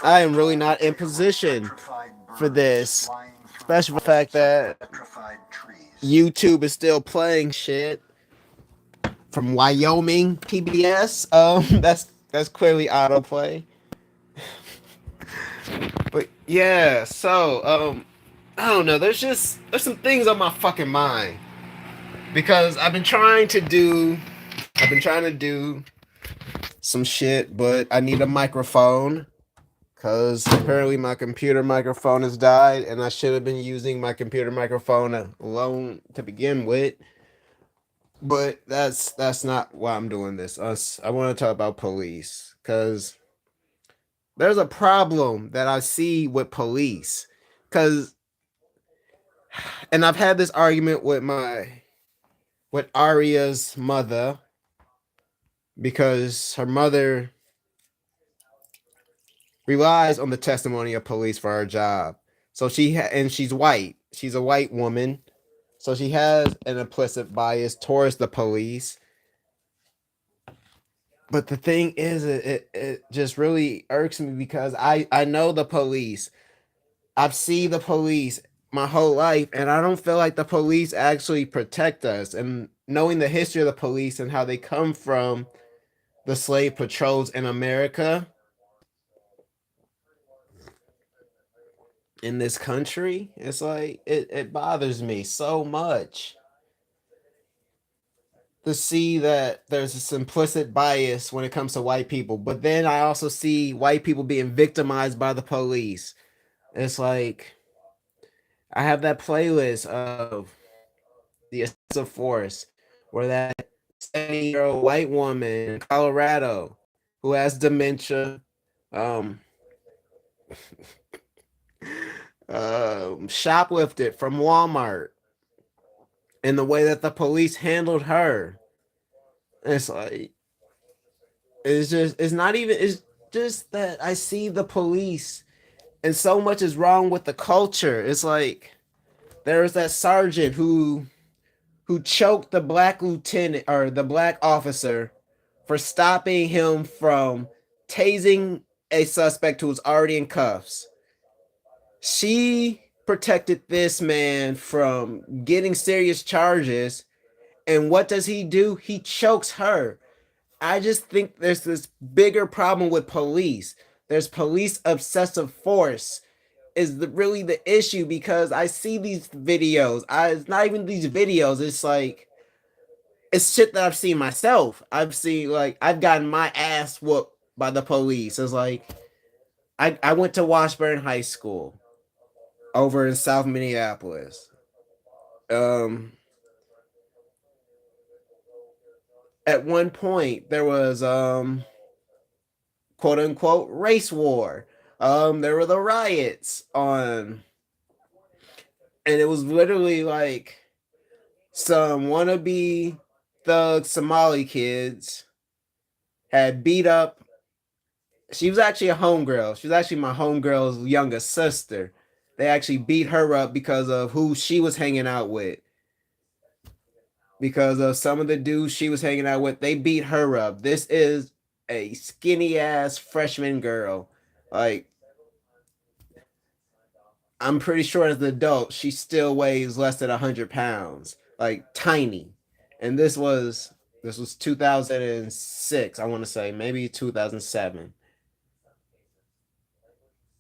I am really not in position for this, especially for the fact that YouTube is still playing shit from Wyoming PBS. That's clearly autoplay. But yeah, so I don't know. There's some things on my fucking mind because I've been trying to do some shit, but I need a microphone because apparently my computer microphone has died, and I should have been using my computer microphone alone to begin with. But that's not why I'm doing this. I want to talk about police because there's a problem that I see with police. Because, and I've had this argument with Arya's mother because her mother relies on the testimony of police for her job. So and she's white. She's a white woman. So she has an implicit bias towards the police. But the thing is, it just really irks me because I know the police. I've seen the police my whole life, and I don't feel like the police actually protect us. And knowing the history of the police and how they come from the slave patrols in America, in this country, it's like it bothers me so much to see that there's a implicit bias when it comes to white people. But then I also see white people being victimized by the police. It's like I have that playlist of the excessive force where that 70-year-old white woman in Colorado who has dementia um shoplifted from Walmart, and the way that the police handled her, it's like it's not even, it's just that I see the police and so much is wrong with the culture. It's like there was that sergeant who choked the black lieutenant or the black officer for stopping him from tasing a suspect who was already in cuffs. She protected this man from getting serious charges, and what does he do? He chokes her. I just think there's this bigger problem with police. There's police obsessive force is really the issue because I see these videos. It's not even these videos. It's like it's shit that I've seen myself. I've seen, like, I've gotten my ass whooped by the police. It's like I went to Washburn High School over in South Minneapolis. Um, at one point there was quote unquote race war. There were the riots on, and it was literally like some wannabe thug Somali kids had beat up. She was actually a homegirl. She was actually my homegirl's youngest sister. They actually beat her up because of who she was hanging out with. Because of some of the dudes she was hanging out with, they beat her up. This is a skinny ass freshman girl. Like, I'm pretty sure as an adult, she still weighs less than 100 pounds. Like, tiny. And this was 2006, I want to say, maybe 2007.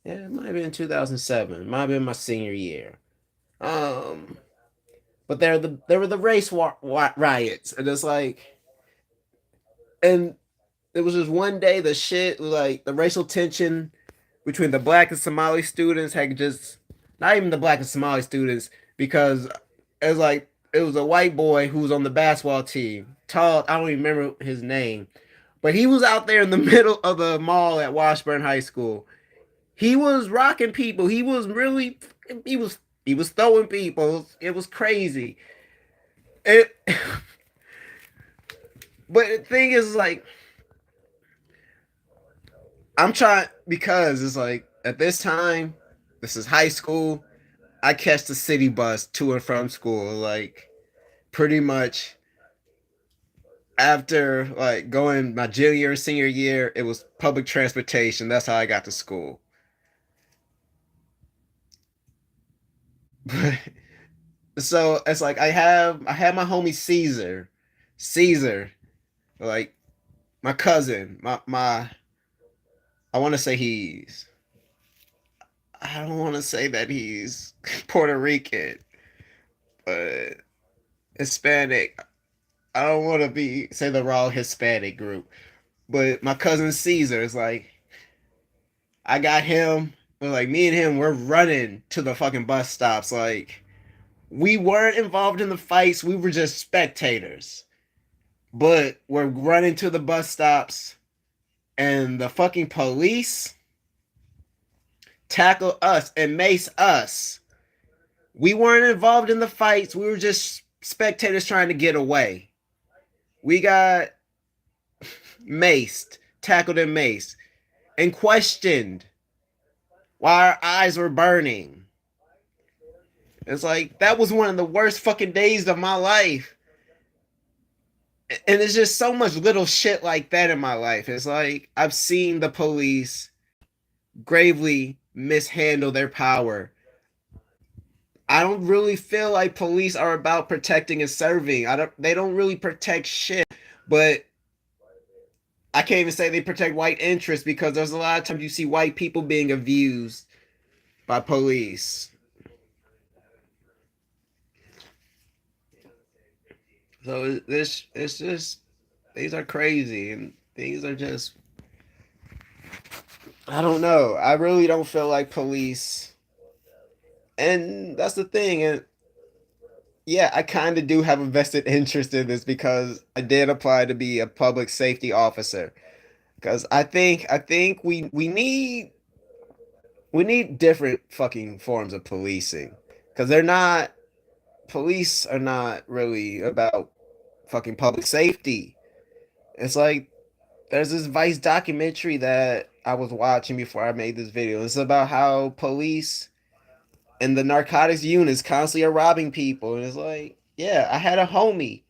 Yeah, it might have been 2007. It might have been my senior year. Um, but there were the riots, and it's like, and it was just one day the shit, like the racial tension between the black and Somali students had just, not even the black and Somali students, because it was like it was a white boy who was on the basketball team, tall. I don't even remember his name, but he was out there in the middle of the mall at Washburn High School. He was rocking people. He was really, he was throwing people. It was crazy. It, but the thing is, like, I'm trying, because it's like at this time, this is high school. I catch the city bus to and from school, like, pretty much After like going my junior senior year, it was public transportation. That's how I got to school. So it's like I have my homie Caesar, like my cousin, my I want to say I don't want to say that he's Puerto Rican, but Hispanic. I don't want to be say the wrong Hispanic group, but my cousin Caesar is like I got him. Like me and him, we're running to the fucking bus stops. Like we weren't involved in the fights. We were just spectators. But we're running to the bus stops, and the fucking police tackle us and mace us. We weren't involved in the fights. We were just spectators trying to get away. We got maced, tackled and maced, and questioned while our eyes were burning. It's like that was one of the worst fucking days of my life. And it's just so much little shit like that in my life. It's like I've seen the police gravely mishandle their power. I don't really feel like police are about protecting and serving. They don't really protect shit. But I can't even say they protect white interests because there's a lot of times you see white people being abused by police. So it's just these are crazy and these are just I don't know. I really don't feel like police. And that's the thing. And yeah, I kind of do have a vested interest in this because I did apply to be a public safety officer. Because I think we need different fucking forms of policing. Because police are not really about fucking public safety. It's like there's this Vice documentary that I was watching before I made this video. It's about how police and the narcotics units constantly are robbing people. And it's like, yeah, I had a homie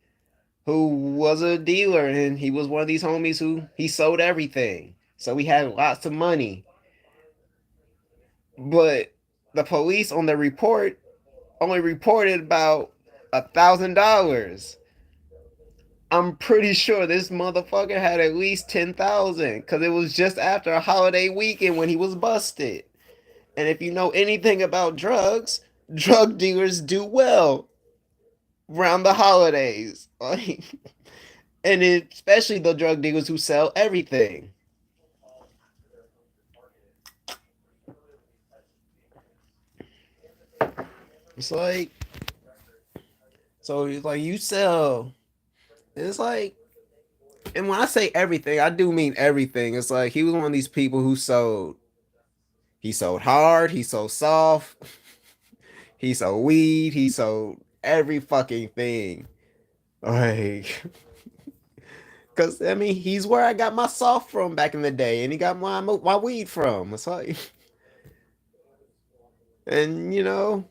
who was a dealer and he was one of these homies who he sold everything. So he had lots of money. But the police on the report only reported about $1,000. I'm pretty sure this motherfucker had at least 10,000 because it was just after a holiday weekend when he was busted. And if you know anything about drugs, drug dealers do well around the holidays. Like, and especially the drug dealers who sell everything. It's like, so it's like you sell. It's like, and when I say everything, I do mean everything. It's like he was one of these people who sold. He sold hard. He sold soft. He sold weed. He sold every fucking thing. Like, cause I mean, he's where I got my soft from back in the day, and he got my weed from. It's like, and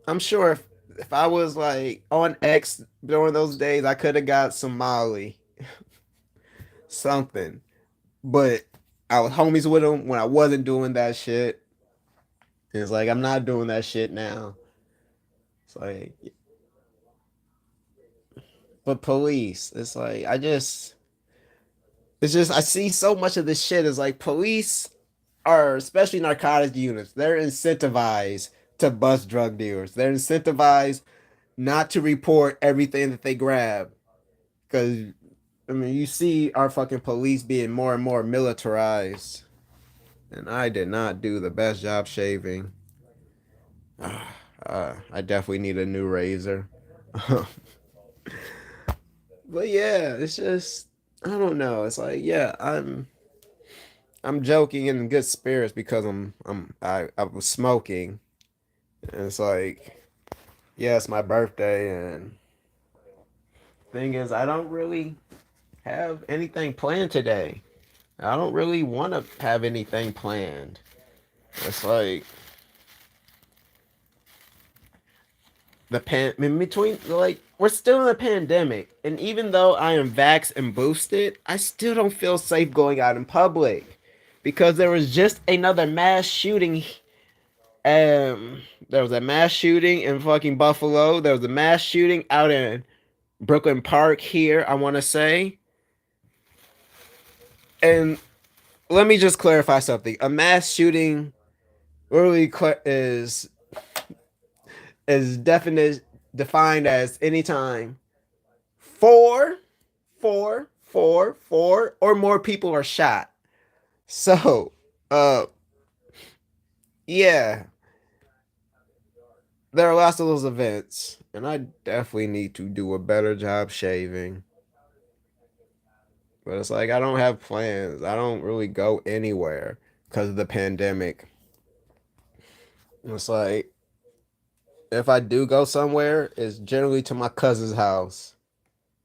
I'm sure if I was like on X during those days, I could have got some Molly, something. But I was homies with him when I wasn't doing that shit. It's like I'm not doing that shit now. It's like, but police, it's just I see so much of this shit. It's like police are, especially narcotics units, they're incentivized to bust drug dealers. They're incentivized not to report everything that they grab. Because, I mean, you see our fucking police being more and more militarized. And I did not do the best job shaving. I definitely need a new razor. But yeah, it's just, I don't know. It's like, yeah, I'm joking in good spirits because I was smoking. And it's like, yeah, it's my birthday, and thing is, I don't really have anything planned today. I don't really want to have anything planned. It's like in between, like, we're still in a pandemic, and even though I am vaxxed and boosted, I still don't feel safe going out in public because there was just another mass shooting. There was a mass shooting in fucking Buffalo. There was a mass shooting out in Brooklyn Park here, I want to say. And let me just clarify something. A mass shooting really is defined as any time four, four or more people are shot. So, uh, yeah, there are lots of those events, and I definitely need to do a better job shaving. But it's like I don't have plans. I don't really go anywhere because of the pandemic. It's like if I do go somewhere, it's generally to my cousin's house,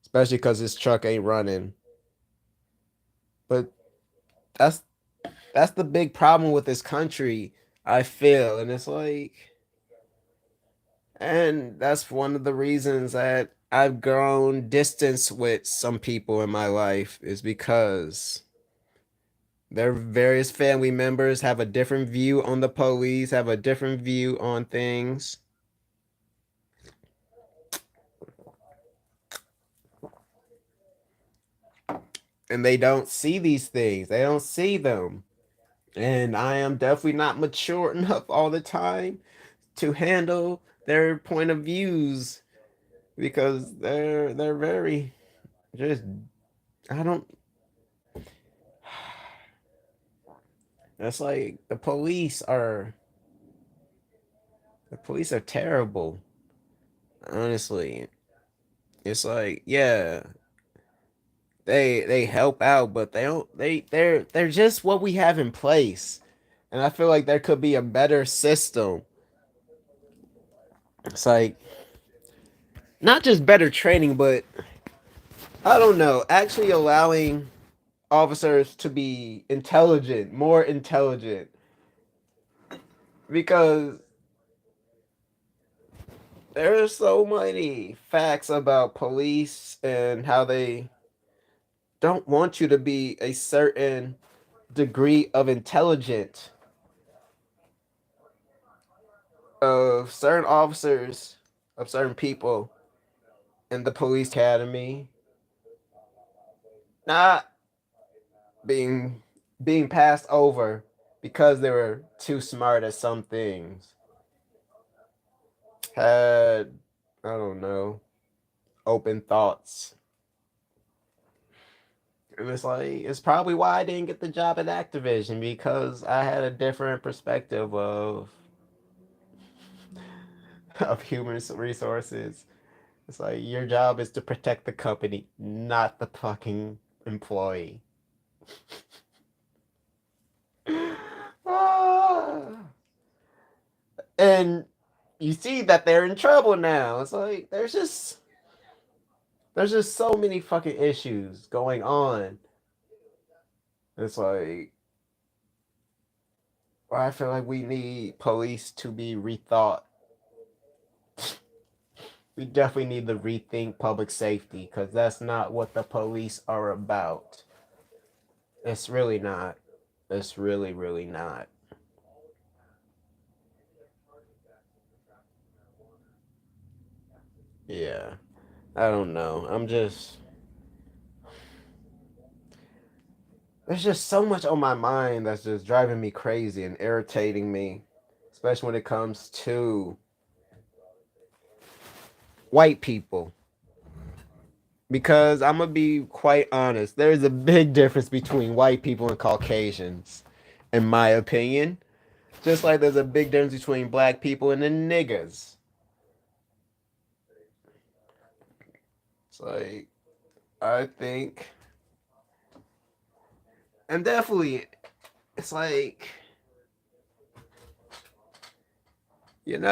especially because his truck ain't running. But that's that's the big problem with this country, I feel. And it's like, and that's one of the reasons that I've grown distance with some people in my life is because their various family members have a different view on the police, have a different view on things, and they don't see these things. They don't see them. And I am definitely not mature enough all the time to handle their point of views because they're very just I don't it's like the police are terrible. Honestly. It's like, yeah, they help out, but they don't they're just what we have in place. And I feel like there could be a better system. It's like not just better training, but I don't know, actually allowing officers to be intelligent, more intelligent. Because there are so many facts about police and how they don't want you to be a certain degree of intelligent of certain officers of certain people in the police academy not being passed over because they were too smart at some things had I don't know open thoughts. And it's like it's probably why I didn't get the job at Activision because I had a different perspective of human resources. It's like your job is to protect the company, not the fucking employee. And you see that they're in trouble now. It's like there's just so many fucking issues going on. It's like I feel like we need police to be rethought. We definitely need to rethink public safety because that's not what the police are about. It's really not. It's really, really not. Yeah. I don't know. There's just so much on my mind that's just driving me crazy and irritating me, especially when it comes to white people. Because I'm gonna be quite honest, there's a big difference between white people and Caucasians, in my opinion. Just like there's a big difference between black people and the niggas. It's like I think, and definitely, it's like and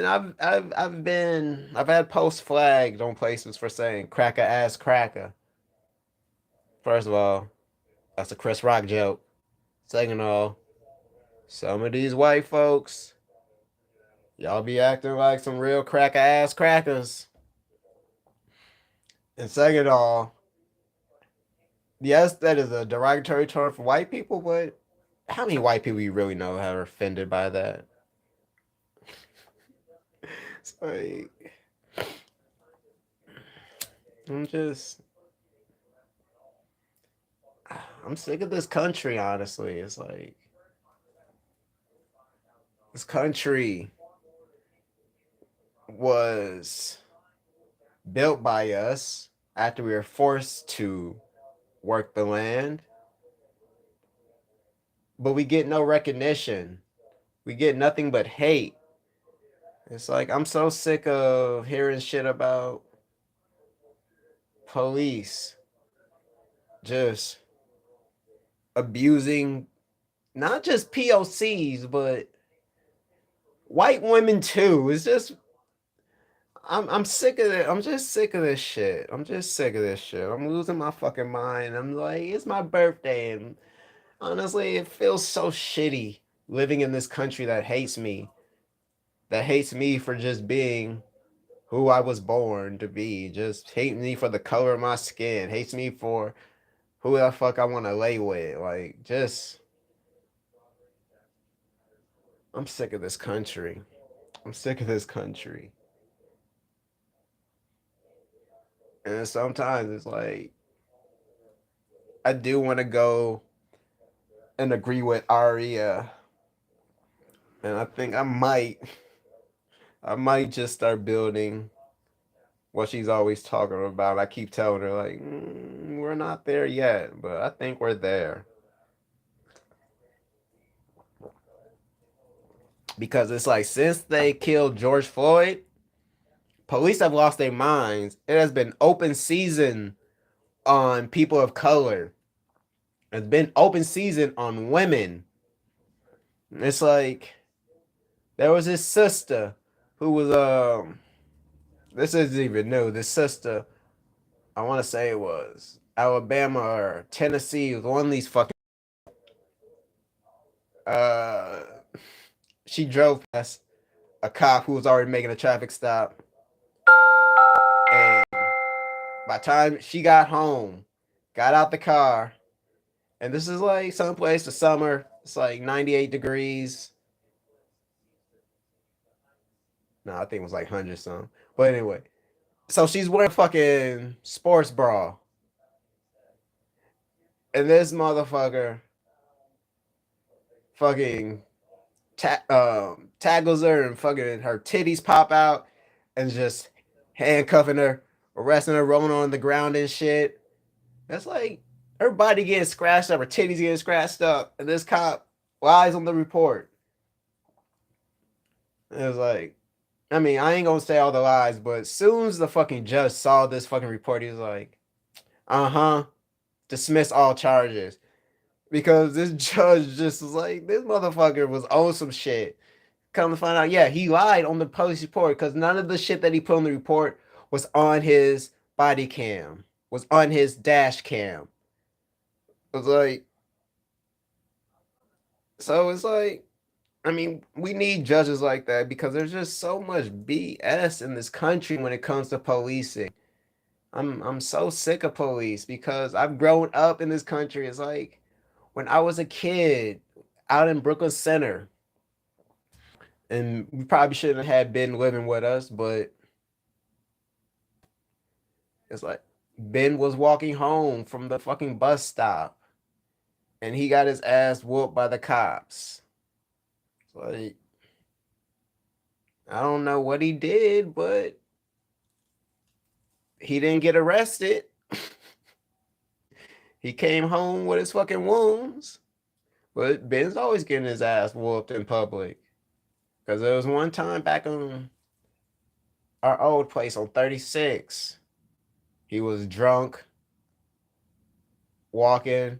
I've had posts flagged on places for saying cracker ass cracker. First of all, that's a Chris Rock joke. Second of all, some of these white folks, Y'all be acting like some real cracker ass crackers. And second of all, yes, that is a derogatory term for white people, but how many white people you really know that are offended by that? It's like I'm just I'm sick of this country, honestly. It's like this country was built by us after we were forced to work the land, but we get no recognition. We get nothing but hate. It's like I'm so sick of hearing shit about police just abusing not just POCs, but white women too. It's just I'm sick of it. I'm just sick of this shit. I'm just sick of this shit. I'm losing my fucking mind. I'm like, it's my birthday, and honestly, it feels so shitty living in this country that hates me for just being who I was born to be, just hates me for the color of my skin, hates me for who the fuck I want to lay with. Like, just, I'm sick of this country. I'm sick of this country. And sometimes it's like, I do want to go and agree with Aria. And I think I might just start building what she's always talking about. I keep telling her, like, we're not there yet, but I think we're there. Because it's like, since they killed George Floyd, police have lost their minds. It has been open season on people of color. It's been open season on women. It's like there was this sister who was this isn't even new. This sister, I want to say it was Alabama or Tennessee, was one of these fucking uh she drove past a cop who was already making a traffic stop, and by the time she got home, got out the car, and this is like someplace the summer, it's like 98 degrees. No, I think it was like 100 something. But anyway, so she's wearing a fucking sports bra. And this motherfucker fucking tackles her and fucking her titties pop out and just handcuffing her, arresting her, rolling on the ground and shit. That's like her body getting scratched up, her titties getting scratched up, and this cop lies on the report. It was like, I mean, I ain't gonna say all the lies, but as soon as the fucking judge saw this fucking report, he was like, uh-huh, dismiss all charges. Because this judge just was like, this motherfucker was on some shit. Come to find out, yeah, he lied on the police report because none of the shit that he put on the report was on his body cam, was on his dash cam. It was like, so it's like, I mean, we need judges like that because there's just so much BS in this country when it comes to policing. I'm so sick of police because I've grown up in this country. It's like when I was a kid out in Brooklyn Center, and we probably shouldn't have had Ben living with us, but it's like Ben was walking home from the fucking bus stop and he got his ass whooped by the cops. It's like, I don't know what he did, but he didn't get arrested. He came home with his fucking wounds. But Ben's always getting his ass whooped in public. Because there was one time back on our old place on 36, he was drunk, walking,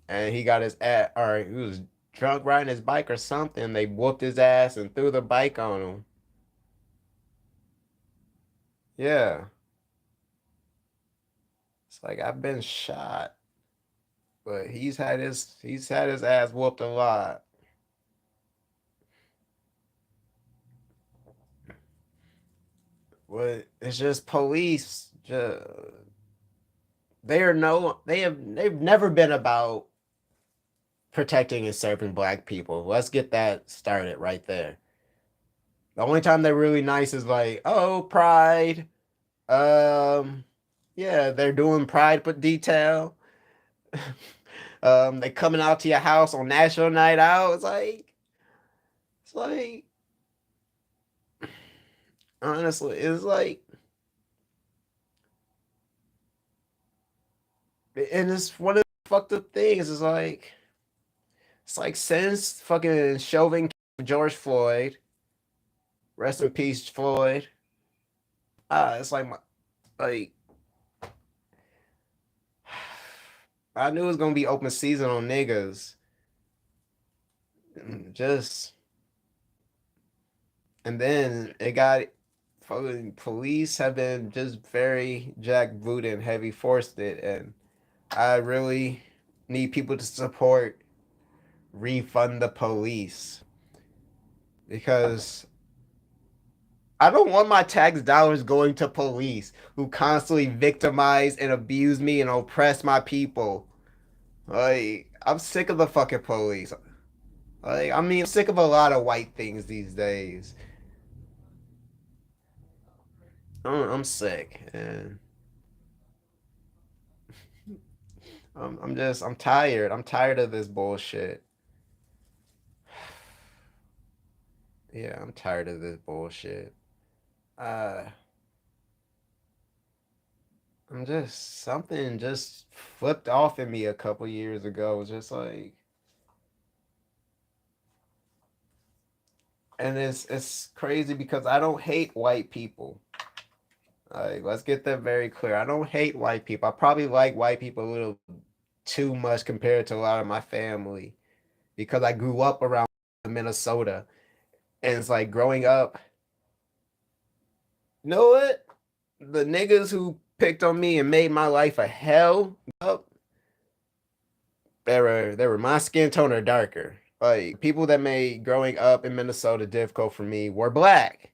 and he got his ass, or he was drunk riding his bike or something. They whooped his ass and threw the bike on him. Yeah. It's like I've been shot, but he's had his ass whooped a lot. But it's just police. Just, they are no. They've never been about protecting and serving black people. Let's get that started right there. The only time they're really nice is like, oh, Pride. Um, yeah, they're doing Pride but detail. They coming out to your house on National Night Out. It's like, honestly, it's like, and it's one of the fucked up things. It's like since fucking shoving George Floyd, rest in peace, Floyd. It's like I knew it was gonna be open season on niggas. Just and then it got fucking police have been just very jackbooted and heavy forced it, and I really need people to support refund the police because I don't want my tax dollars going to police who constantly victimize and abuse me and oppress my people. Like, I'm sick of the fucking police. Like, I mean, I'm sick of a lot of white things these days. I'm sick, and I'm tired. I'm tired of this bullshit. Yeah, I'm tired of this bullshit. Uh, I'm just something just flipped off in me a couple years ago. It was just like, and it's crazy because I don't hate white people. Like, let's get that very clear. I don't hate white people. I probably like white people a little too much compared to a lot of my family because I grew up around Minnesota, and it's like growing up. You know what? The niggas who picked on me and made my life a hell up, they were my skin tone or darker. Like people that made growing up in Minnesota difficult for me were black.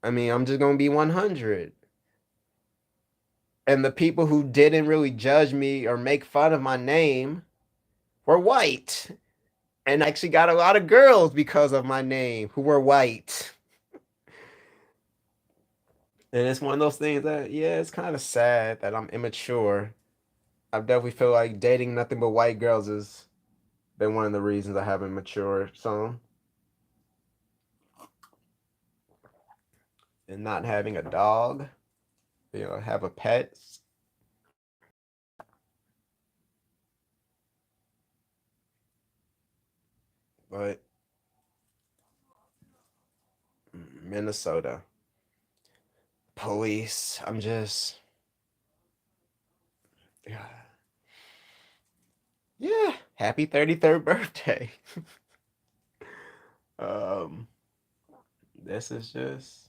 I mean, I'm just gonna be 100. And the people who didn't really judge me or make fun of my name were white. And I actually got a lot of girls because of my name who were white. And it's one of those things that, yeah, it's kind of sad that I'm immature. I definitely feel like dating nothing but white girls has been one of the reasons I haven't matured some. And not having a dog, have a pet. But Minnesota police, I'm just, yeah, happy 33rd birthday. um, this is just,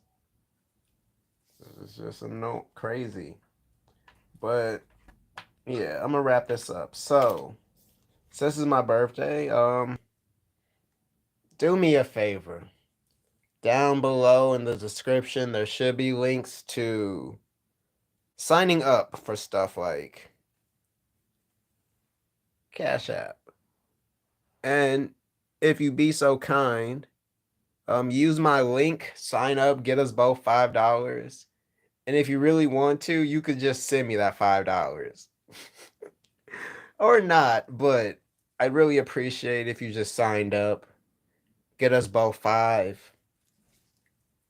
a note crazy. But yeah, I'm gonna wrap this up. So, since this is my birthday, do me a favor. Down below in the description, there should be links to signing up for stuff like Cash App. And if you be so kind, use my link, sign up, get us both $5. And if you really want to, you could just send me that $5. Or not, but I'd really appreciate if you just signed up, get us both five,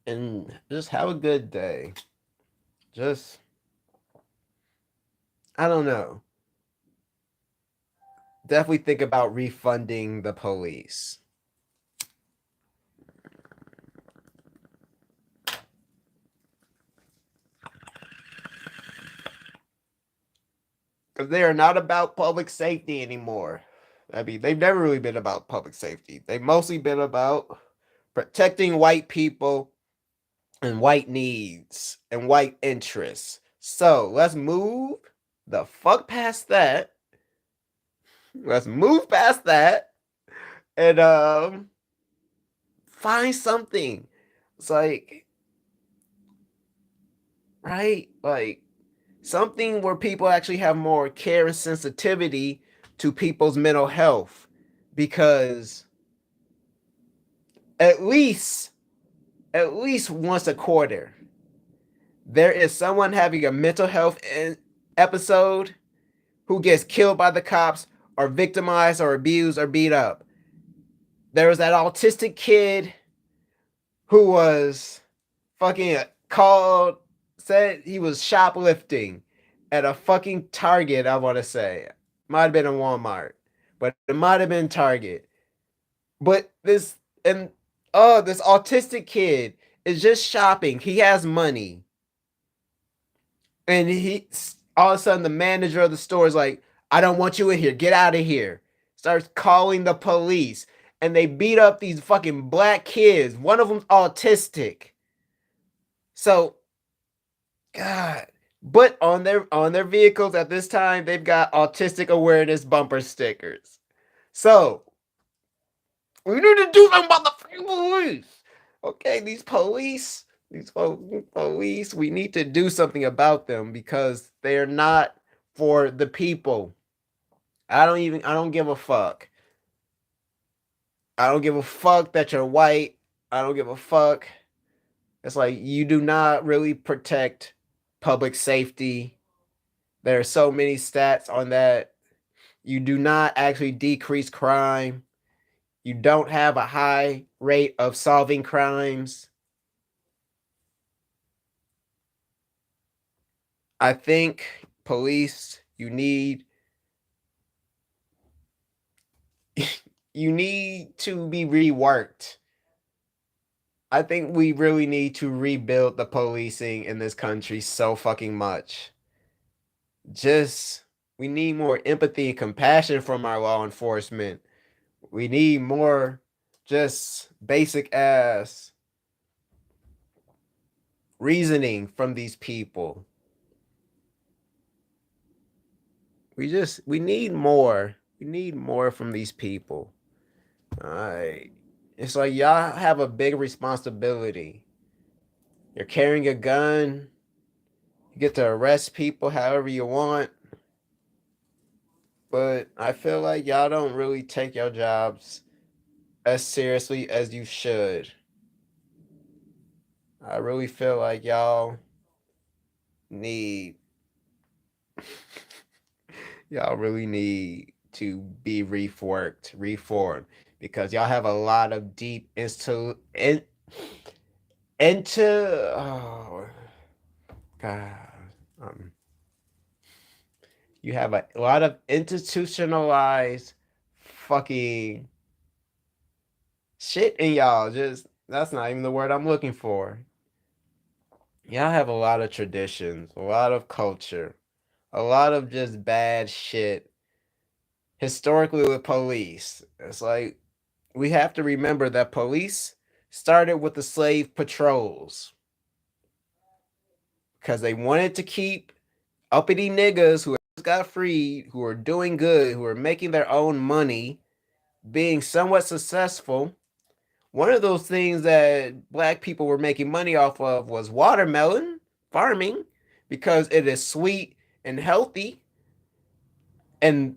and just have a good day. Just, I don't know. Definitely think about refunding the police. Because they are not about public safety anymore. I mean, they've never really been about public safety. They've mostly been about protecting white people and white needs and white interests. So let's move the fuck past that. Let's move past that and find something. It's like right? Like something where people actually have more care and sensitivity to people's mental health, because at least once a quarter there is someone having a mental health episode who gets killed by the cops or victimized or abused or beat up. There was that autistic kid who was fucking called, said he was shoplifting at a fucking Target, I want to say. Might have been a Walmart, but it might have been Target. But and this autistic kid is just shopping. He has money. And he all of a sudden the manager of the store is like, I don't want you in here. Get out of here. Starts calling the police. And they beat up these fucking black kids. One of them's autistic. So, God. But on their vehicles at this time, they've got autistic awareness bumper stickers. So we need to do something about the police. Okay, these police, we need to do something about them because they're not for the people. I don't give a fuck. I don't give a fuck that you're white. I don't give a fuck. It's like you do not really protect public safety. There are so many stats on that. You do not actually decrease crime. You don't have a high rate of solving crimes. I think police, you need to be reworked. I think we really need to rebuild the policing in this country so fucking much. Just we need more empathy and compassion from our law enforcement. We need more just basic ass reasoning from these people. We need more. We need more from these people. All right. It's like y'all have a big responsibility. You're carrying a gun. You get to arrest people however you want. But I feel like y'all don't really take your jobs as seriously as you should. I really feel like need y'all really need to be reformed because y'all have a lot of deep into oh god you have a lot of institutionalized fucking shit in y'all. Just that's not even the word I'm looking for. Y'all have a lot of traditions, a lot of culture, a lot of just bad shit historically with police. It's like we have to remember that police started with the slave patrols because they wanted to keep uppity niggas who got freed, who are doing good, who are making their own money, being somewhat successful. One of those things that black people were making money off of was watermelon farming because it is sweet and healthy, and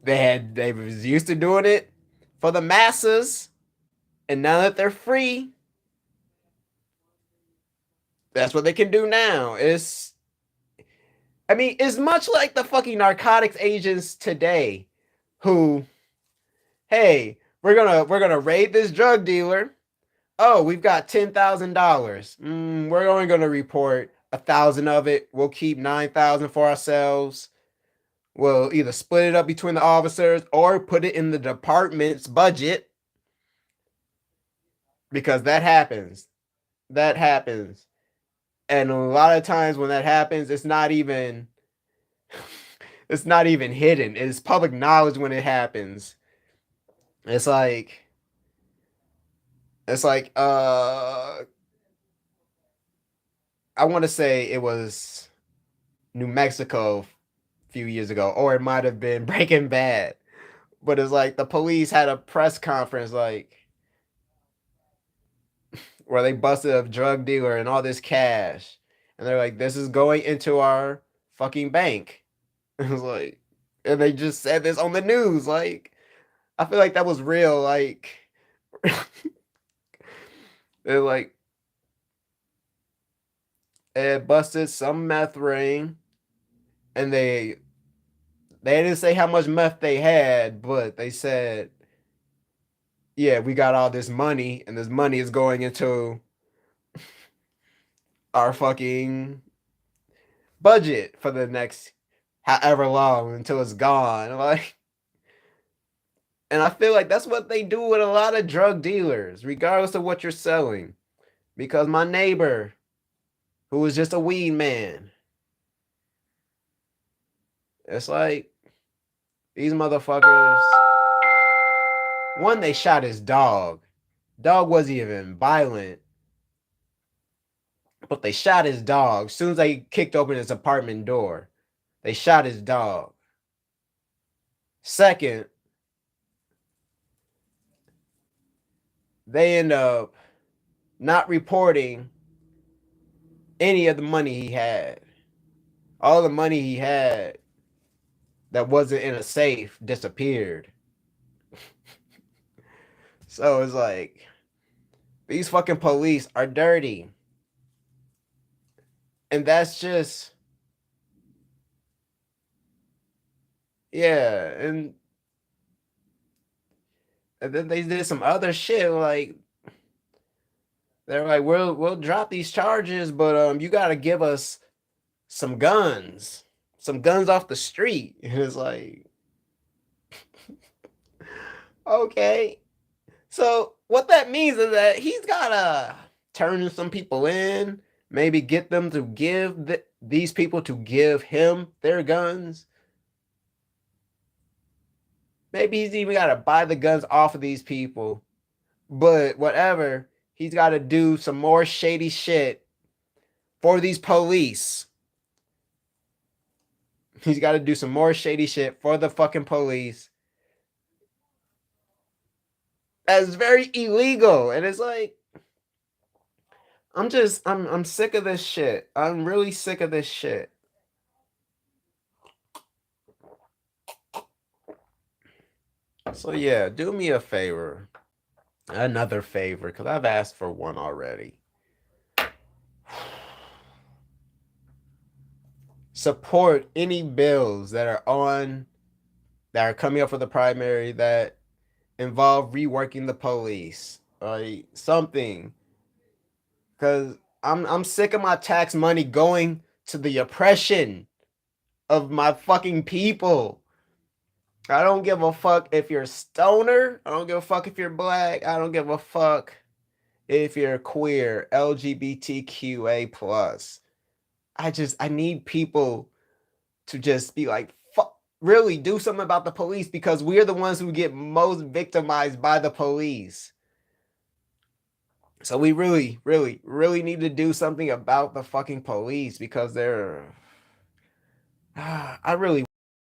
they was used to doing it for the masses, and now that they're free, that's what they can do now. It's much like the fucking narcotics agents today who, hey, we're gonna raid this drug dealer. Oh, we've got $10,000. We're only gonna report 1,000 of it. We'll keep 9,000 for ourselves. We'll either split it up between the officers or put it in the department's budget because that happens. That happens. And a lot of times when that happens, it's not even hidden. It's public knowledge when it happens. It's like it's like I want to say it was New Mexico a few years ago, or it might have been Breaking Bad. But it's like the police had a press conference like where they busted a drug dealer and all this cash. And they're like, this is going into our fucking bank. It was like, and they just said this on the news. Like, I feel like that was real. Like, they're like, it busted some meth ring, and they didn't say how much meth they had, but they said, yeah, we got all this money, and this money is going into our fucking budget for the next however long until it's gone. Like, and I feel like that's what they do with a lot of drug dealers, regardless of what you're selling. Because my neighbor, who was just a weed man, it's like these motherfuckers. One, they shot his dog. Dog wasn't even violent, but they shot his dog. As soon as they kicked open his apartment door, they shot his dog. Second, they end up not reporting any of the money he had. All the money he had that wasn't in a safe disappeared. So it's like these fucking police are dirty. And that's just, yeah, and then they did some other shit like they're like, we'll drop these charges, but you gotta give us some guns. Some guns off the street. And it's like, okay. So what that means is that he's gotta turn some people in, maybe get them to give these people to give him their guns. Maybe he's even gotta buy the guns off of these people. But whatever, he's gotta do some more shady shit for these police. He's gotta do some more shady shit for the fucking police. That's very illegal. And it's like, I'm sick of this shit. I'm really sick of this shit. So yeah, do me a favor. Another favor, because I've asked for one already. Support any bills that are coming up for the primary that involve reworking the police. Like something. Cause I'm sick of my tax money going to the oppression of my fucking people. I don't give a fuck if you're a stoner. I don't give a fuck if you're black. I don't give a fuck if you're queer, LGBTQA plus. I need people to just be like, fuck, really do something about the police because we're the ones who get most victimized by the police. So we really, really, really need to do something about the fucking police because they're. I really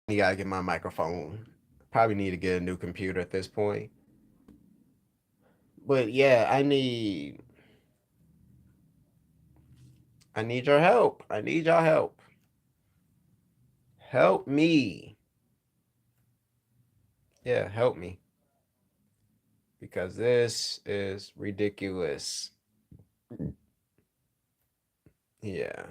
gotta get my microphone. Probably need to get a new computer at this point. But yeah, I need your help. I need your help. Help me. Yeah, help me. Because this is ridiculous. Yeah.